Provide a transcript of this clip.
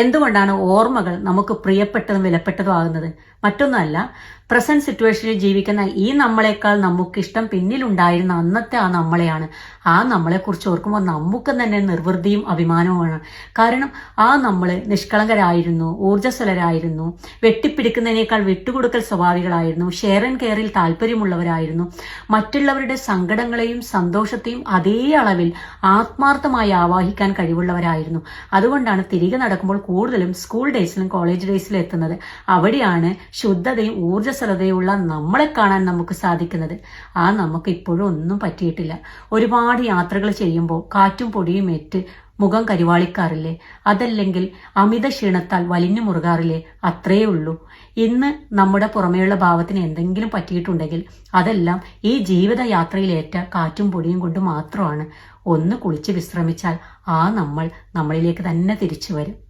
എന്തുകൊണ്ടാണ് ഓർമ്മകൾ നമുക്ക് പ്രിയപ്പെട്ടതും വിലപ്പെട്ടതും ആകുന്നത്? മറ്റൊന്നുമല്ല, പ്രസന്റ് സിറ്റുവേഷനിൽ ജീവിക്കുന്ന ഈ നമ്മളെക്കാൾ നമുക്കിഷ്ടം പിന്നിലുണ്ടായിരുന്ന അന്നത്തെ ആ നമ്മളെയാണ്. ആ നമ്മളെക്കുറിച്ച് ഓർക്കുമ്പോൾ നമുക്ക് തന്നെ നിർവൃതിയും അഭിമാനവുമാണ്. കാരണം ആ നമ്മൾ നിഷ്കളങ്കരായിരുന്നു, ഊർജ്ജസ്വലരായിരുന്നു, വെട്ടിപ്പിടിക്കുന്നതിനേക്കാൾ വിട്ടുകൊടുക്കൽ സ്വഭാവികളായിരുന്നു, ഷെയർ ആൻഡ് കെയറിൽ താല്പര്യമുള്ളവരായിരുന്നു, മറ്റുള്ളവരുടെ സങ്കടങ്ങളെയും സന്തോഷത്തെയും അതേ അളവിൽ ആത്മാർത്ഥമായി ആവാഹിക്കാൻ കഴിവുള്ളവരായിരുന്നു. അതുകൊണ്ടാണ് തിരികെ നടക്കുമ്പോൾ കൂടുതലും സ്കൂൾ ഡേയ്സിലും കോളേജ് ഡേയ്സിലും എത്തുന്നത്. അവിടെയാണ് ശുദ്ധതയും ഊർജ്ജസ്വലതയുള്ള നമ്മളെ കാണാൻ നമുക്ക് സാധിക്കുന്നത്. ആ നമുക്ക് ഇപ്പോഴും ഒന്നും പറ്റിയിട്ടില്ല. ഒരുപാട് യാത്രകൾ ചെയ്യുമ്പോൾ കാറ്റും പൊടിയും ഏറ്റ് മുഖം കരിവാളിക്കാറില്ലേ? അതല്ലെങ്കിൽ അമിത ക്ഷീണത്താൽ വലിഞ്ഞു മുറുകാറില്ലേ? അത്രയേ ഉള്ളൂ. ഇന്ന് നമ്മുടെ പുറമേയുള്ള ഭാവത്തിന് എന്തെങ്കിലും പറ്റിയിട്ടുണ്ടെങ്കിൽ അതെല്ലാം ഈ ജീവിതയാത്രയിലേറ്റ കാറ്റും പൊടിയും കൊണ്ട് മാത്രമാണ്. ഒന്ന് കുളിച്ച് വിശ്രമിച്ചാൽ ആ നമ്മളിലേക്ക് തന്നെ തിരിച്ചു വരും.